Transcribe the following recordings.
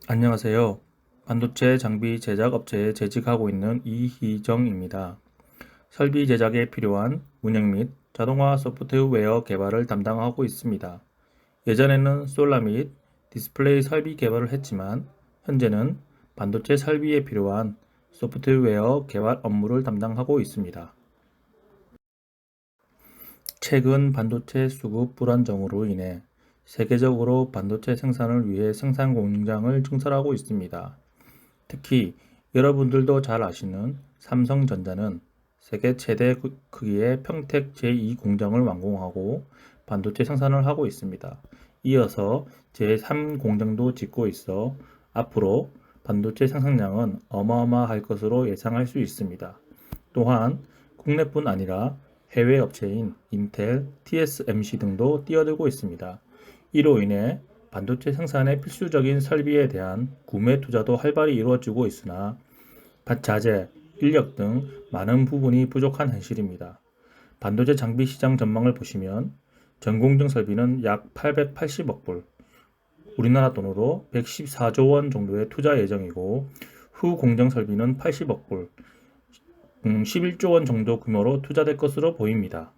안녕하세요. 반도체 장비 제작 업체에 재직하고 있는 이희정입니다. 설비 제작에 필요한 운영 및 자동화 소프트웨어 개발을 담당하고 있습니다. 예전에는 솔라 및 디스플레이 설비 개발을 했지만 현재는 반도체 설비에 필요한 소프트웨어 개발 업무를 담당하고 있습니다. 최근 반도체 수급 불안정으로 인해 세계적으로 반도체 생산을 위해 생산 공장을 증설하고 있습니다. 특히 여러분들도 잘 아시는 삼성전자는 세계 최대 크기의 평택 제2 공장을 완공하고 반도체 생산을 하고 있습니다. 이어서 제3 공장도 짓고 있어 앞으로 반도체 생산량은 어마어마할 것으로 예상할 수 있습니다. 또한 국내뿐 아니라 해외 업체인 인텔, TSMC 등도 뛰어들고 있습니다. 이로 인해 반도체 생산에 필수적인 설비에 대한 구매 투자도 활발히 이루어지고 있으나 자재, 인력 등 많은 부분이 부족한 현실입니다. 반도체 장비 시장 전망을 보시면 전공정 설비는 약 880억 불, 우리나라 돈으로 114조 원 정도의 투자 예정이고 후 공정 설비는 80억 불, 11조 원 정도 규모로 투자될 것으로 보입니다.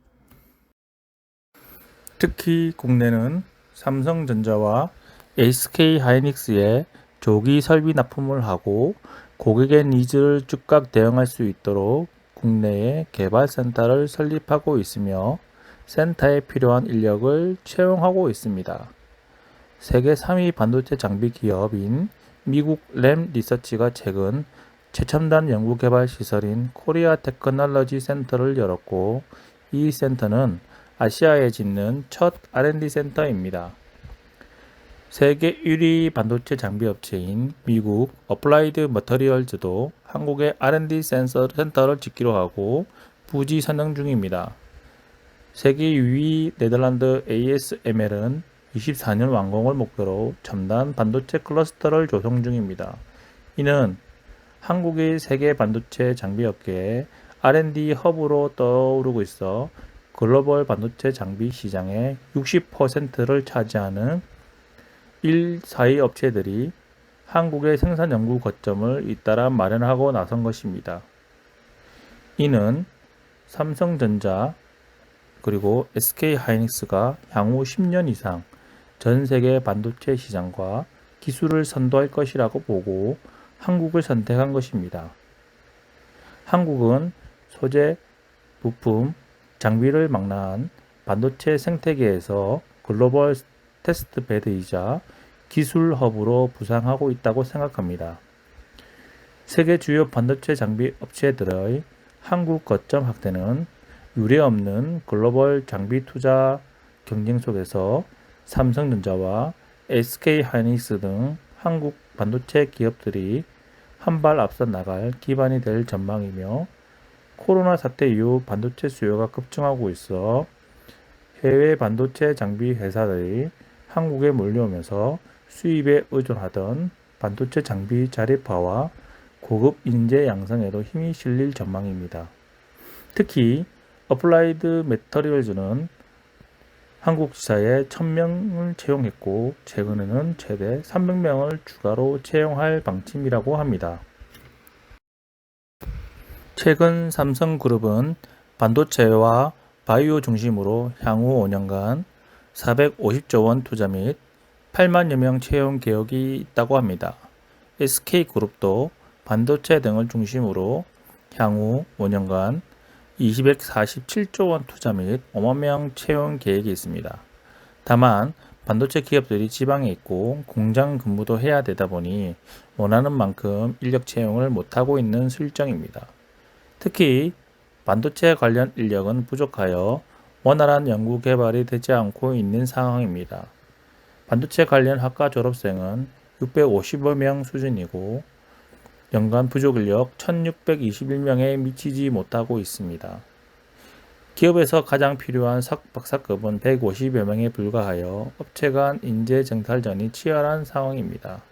특히 국내는 삼성전자와 SK하이닉스에 조기 설비 납품을 하고 고객의 니즈를 즉각 대응할 수 있도록 국내에 개발센터를 설립하고 있으며 센터에 필요한 인력을 채용하고 있습니다. 세계 3위 반도체 장비 기업인 미국 램 리서치가 최근 최첨단 연구개발 시설인 코리아 테크놀로지 센터를 열었고 이 센터는 아시아에 짓는 첫 R&D 센터입니다. 세계 1위 반도체 장비 업체인 미국 어플라이드 머터리얼즈도 한국에 R&D 센터를 짓기로 하고 부지 선정 중입니다. 세계 2위 네덜란드 ASML은 24년 완공을 목표로 첨단 반도체 클러스터를 조성 중입니다. 이는 한국이 세계 반도체 장비 업계의 R&D 허브로 떠오르고 있어 글로벌 반도체 장비 시장의 60%를 차지하는 1, 4위 업체들이 한국의 생산 연구 거점을 잇따라 마련하고 나선 것입니다. 이는 삼성전자 그리고 SK하이닉스가 향후 10년 이상 전 세계 반도체 시장과 기술을 선도할 것이라고 보고 한국을 선택한 것입니다. 한국은 소재, 부품, 장비를 망라한 반도체 생태계에서 글로벌 테스트 베드이자 기술 허브로 부상하고 있다고 생각합니다. 세계 주요 반도체 장비 업체들의 한국 거점 확대는 유례없는 글로벌 장비 투자 경쟁 속에서 삼성전자와 SK하이닉스 등 한국 반도체 기업들이 한 발 앞서 나갈 기반이 될 전망이며 코로나 사태 이후 반도체 수요가 급증하고 있어 해외 반도체 장비 회사들이 한국에 몰려오면서 수입에 의존하던 반도체 장비 자립화와 고급 인재 양성에도 힘이 실릴 전망입니다. 특히 어플라이드 매터리얼즈는 한국 지사에 1000명을 채용했고 최근에는 최대 300명을 추가로 채용할 방침이라고 합니다. 최근 삼성그룹은 반도체와 바이오 중심으로 향후 5년간 450조 원 투자 및 8만여 명 채용 계획이 있다고 합니다. SK그룹도 반도체 등을 중심으로 향후 5년간 247조 원 투자 및 5만 명 채용 계획이 있습니다. 다만 반도체 기업들이 지방에 있고 공장 근무도 해야 되다 보니 원하는 만큼 인력 채용을 못하고 있는 실정입니다. 특히 반도체 관련 인력은 부족하여 원활한 연구 개발이 되지 않고 있는 상황입니다. 반도체 관련 학과 졸업생은 650여 명 수준이고 연간 부족 인력 1621명에 미치지 못하고 있습니다. 기업에서 가장 필요한 박사급은 150여 명에 불과하여 업체 간 인재 정탈전이 치열한 상황입니다.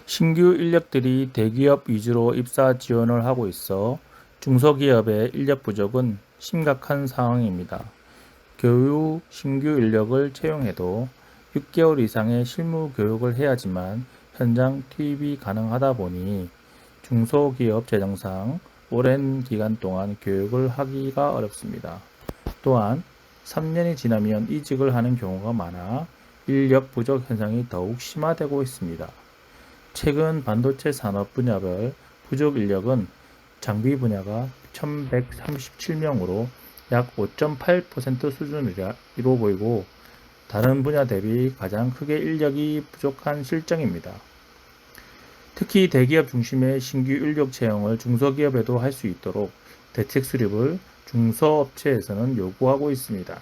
신규 인력들이 대기업 위주로 입사 지원을 하고 있어 중소기업의 인력 부족은 심각한 상황입니다. 교육 신규 인력을 채용해도 6개월 이상의 실무 교육을 해야지만 현장 투입이 가능하다 보니 중소기업 재정상 오랜 기간 동안 교육을 하기가 어렵습니다. 또한 3년이 지나면 이직을 하는 경우가 많아 인력 부족 현상이 더욱 심화되고 있습니다. 최근 반도체 산업 분야별 부족 인력은 장비 분야가 1137명으로 약 5.8% 수준으로 보이고 다른 분야 대비 가장 크게 인력이 부족한 실정입니다. 특히 대기업 중심의 신규 인력 채용을 중소기업에도 할 수 있도록 대책 수립을 중소업체에서는 요구하고 있습니다.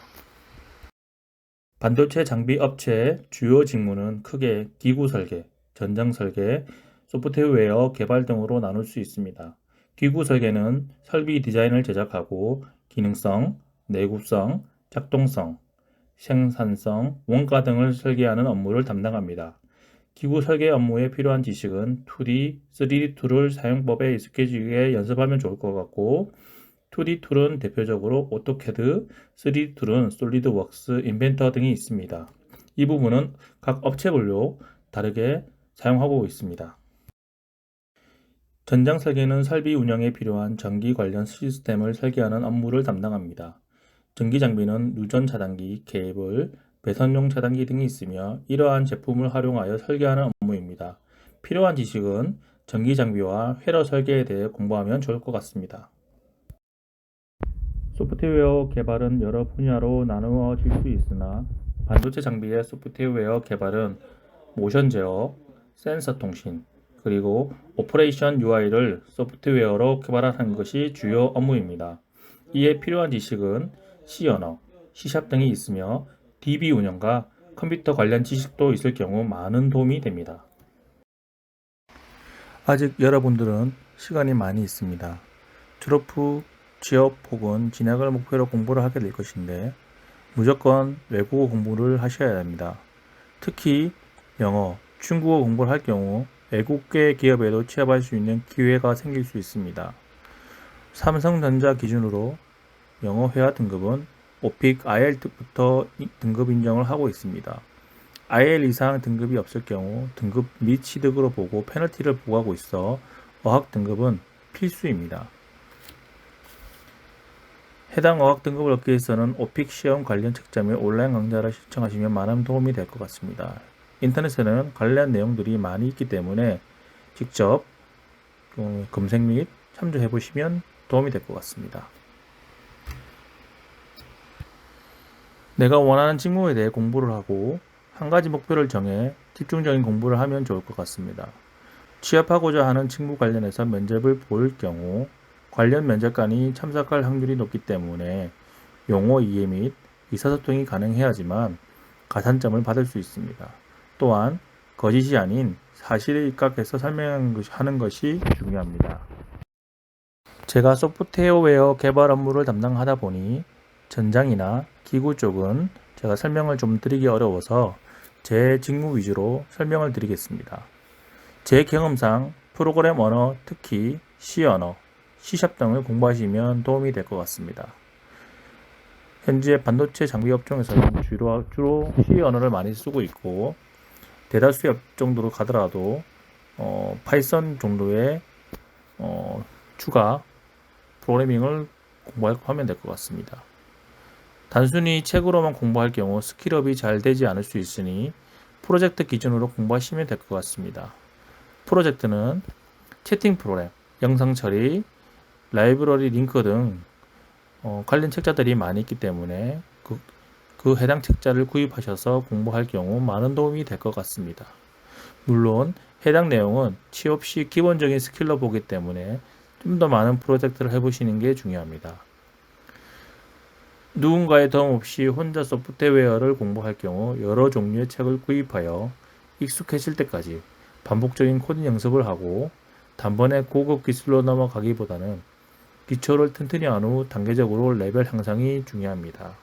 반도체 장비 업체의 주요 직무는 크게 기구 설계, 전장 설계, 소프트웨어 개발 등으로 나눌 수 있습니다. 기구 설계는 설비 디자인을 제작하고 기능성, 내구성, 작동성, 생산성, 원가 등을 설계하는 업무를 담당합니다. 기구 설계 업무에 필요한 지식은 2D, 3D 툴을 사용법에 익숙해지게 연습하면 좋을 것 같고 2D 툴은 대표적으로 오토캐드, 3D 툴은 솔리드웍스, 인벤터 등이 있습니다. 이 부분은 각 업체별로 다르게 사용하고 있습니다. 전장 설계는 설비 운영에 필요한 전기 관련 시스템을 설계하는 업무를 담당합니다. 전기 장비는 누전 차단기, 케이블, 배선용 차단기 등이 있으며 이러한 제품을 활용하여 설계하는 업무입니다. 필요한 지식은 전기 장비와 회로 설계에 대해 공부하면 좋을 것 같습니다. 소프트웨어 개발은 여러 분야로 나누어질 수 있으나 반도체 장비의 소프트웨어 개발은 모션 제어, 센서 통신, 그리고 오퍼레이션 UI를 소프트웨어로 개발하는 것이 주요 업무입니다. 이에 필요한 지식은 C 언어, C# 등이 있으며 DB 운영과 컴퓨터 관련 지식도 있을 경우 많은 도움이 됩니다. 아직 여러분들은 시간이 많이 있습니다. 졸업 후 취업 혹은 진학을 목표로 공부를 하게 될 것인데 무조건 외국어 공부를 하셔야 합니다. 특히 영어, 중국어 공부를 할 경우 외국계 기업에도 취업할 수 있는 기회가 생길 수 있습니다. 삼성전자 기준으로 영어 회화 등급은 오픽 IELTS부터 등급 인정을 하고 있습니다. IEL 이상 등급이 없을 경우 등급 및 취득으로 보고 페널티를 부과하고 있어 어학 등급은 필수입니다. 해당 어학 등급을 얻기 위해서는 오픽 시험 관련 책자 및 온라인 강좌를 신청하시면 많은 도움이 될 것 같습니다. 인터넷에는 관련 내용들이 많이 있기 때문에 직접 검색 및 참조해 보시면 도움이 될 것 같습니다. 내가 원하는 직무에 대해 공부를 하고 한 가지 목표를 정해 집중적인 공부를 하면 좋을 것 같습니다. 취업하고자 하는 직무 관련해서 면접을 볼 경우 관련 면접관이 참석할 확률이 높기 때문에 용어 이해 및 의사소통이 가능해야지만 가산점을 받을 수 있습니다. 또한 거짓이 아닌 사실에 입각해서 설명하는 것이 중요합니다. 제가 소프트웨어 개발 업무를 담당하다 보니 전장이나 기구 쪽은 제가 설명을 좀 드리기 어려워서 제 직무 위주로 설명을 드리겠습니다. 제 경험상 프로그램 언어, 특히 C 언어, C# 등을 공부하시면 도움이 될 것 같습니다. 현재 반도체 장비 업종에서는 주로 C 언어를 많이 쓰고 있고 대다수의 업종으로 가더라도 파이썬 정도의 추가 프로그래밍을 공부하면 될 것 같습니다. 단순히 책으로만 공부할 경우 스킬업이 잘 되지 않을 수 있으니 프로젝트 기준으로 공부하시면 될 것 같습니다. 프로젝트는 채팅 프로그램, 영상 처리, 라이브러리 링크 등 관련 책자들이 많이 있기 때문에 그 해당 책자를 구입하셔서 공부할 경우 많은 도움이 될 것 같습니다. 물론 해당 내용은 취업 시 기본적인 스킬로 보기 때문에 좀 더 많은 프로젝트를 해보시는 게 중요합니다. 누군가의 도움 없이 혼자 소프트웨어를 공부할 경우 여러 종류의 책을 구입하여 익숙해질 때까지 반복적인 코딩 연습을 하고 단번에 고급 기술로 넘어가기보다는 기초를 튼튼히 한 후 단계적으로 레벨 향상이 중요합니다.